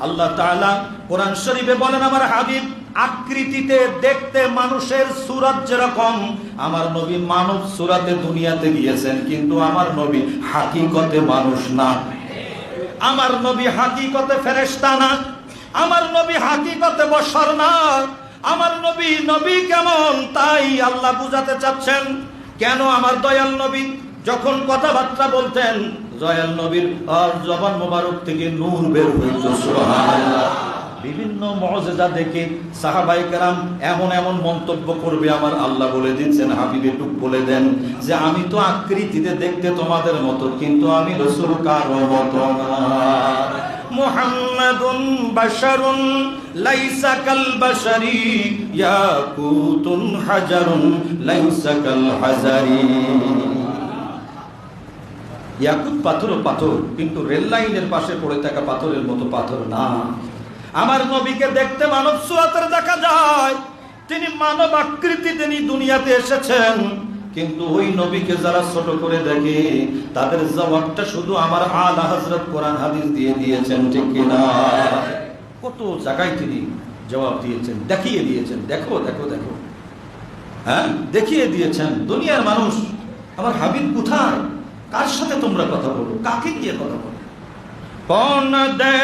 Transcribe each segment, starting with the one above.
আল্লাহ তাআলা কোরআন শরীফে বলেন, আমার হাবিব আকৃতিতে দেখতে মানুষের সূরত যেরকম, আমার নবী মানব সূরতে দুনিয়াতে গিয়েছেন, কিন্তু আমার নবী হাকিকতে মানুষ না। আমার নবী হাকিকতে ফেরেশতা না। আমার নবী হাকিকতে বশর না। আমার নবী নবী কেমন তাই আল্লাহ বুঝাতে চাচ্ছেন। কেন আমার দয়াল নবী যখন কথাবার্তা বলতেন, দয়াল নবীর জবান মোবারক থেকে নূর বের হইত, সুবহানাল্লাহ। বিভিন্ন মুআজিজা দেখে সাহাবায়ে কেরাম এমন এমন মন্তব্য করবে, আমার আল্লাহ বলে দিচ্ছেন, হাবিব একটু বলে দেন যে আমি তো আকৃতিতে দেখতে তোমাদের মতো, কিন্তু আমি রাসূল কারো মতো না। মুহাম্মাদুন বাশারুন লাইসা কাল বাশারি ইয়াকুতুন হাজারুন লাইসা কাল হাজারি। ইয়াকুত পাথর ও পাথর, কিন্তু রেল লাইনের পাশে পড়ে থাকা পাথরের মতো পাথর না। আমার নবীকে দেখতে মানব সুরাতের দেখা যায়, তিনি মানব আকৃতি তিনি দুনিয়াতে এসেছেন, কিন্তু ওই নবীকে যারা ছোট করে দেখে তাদের জবাবটা শুধু আমার আলা হযরত কোরআন হাদিস দিয়ে দিয়েছেন, ঠিক কিনা? কত জায়গায় তিনি জবাব দিয়েছেন, দেখিয়ে দিয়েছেন, দেখো দেখো দেখো, হ্যাঁ দেখিয়ে দিয়েছেন। দুনিয়ার মানুষ আমার হাবিব কোথায়, কার সাথে তোমরা কথা বলো, কাকে গিয়ে কথা বলো? কোন দে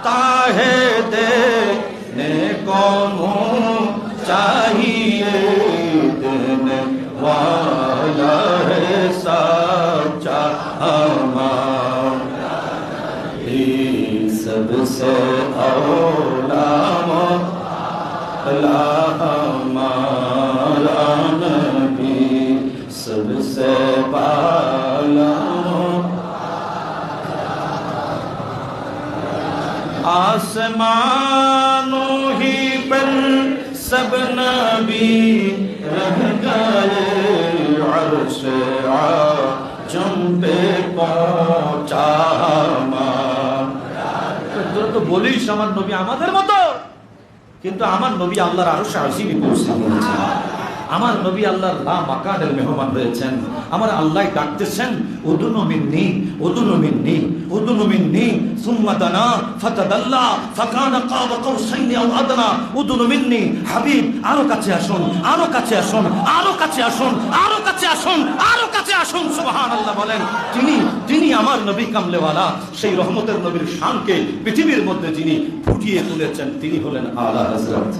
তাহে দেনে কোনো चाहिए देने वाला है सच्चा हमारा ही सबसे औला मौला हमारा नबी सबसे बाला आसमानों ही पर सब नबी रह गए, अर्श आजम पे पहुंचा তোরা তো বলিস আমার নবী আমাদের মতো, কিন্তু আমার নবী আল্লাহর আরশ আজিমে পৌঁছে গিয়েছেন। আমার নবী আল্লাহর লা মাকানের মেহমান হয়েছেন। আমার আল্লাহ ডাকতেছেন, উদুনু মিন্নি উদুনু মিন্নি উদুনু মিন্নি সুম্মা দানা ফাতাদাল্লা ফাকানা কাবা কাউসাইনি আও আদনা। উদুনু মিন্নি, হাবিব আরো কাছে আসুন, আরো কাছে আসুন, আরো কাছে আসুন, আরো কাছে আসুন, আরো কাছে আসুন। সুবহানাল্লাহ বলেন। তিনি আমার নবী কামলেওয়ালা, সেই রহমতের নবীর শানকে পৃথিবীর মধ্যে যিনি ফুটিয়ে তুলেছেন তিনি হলেন আলা হযরত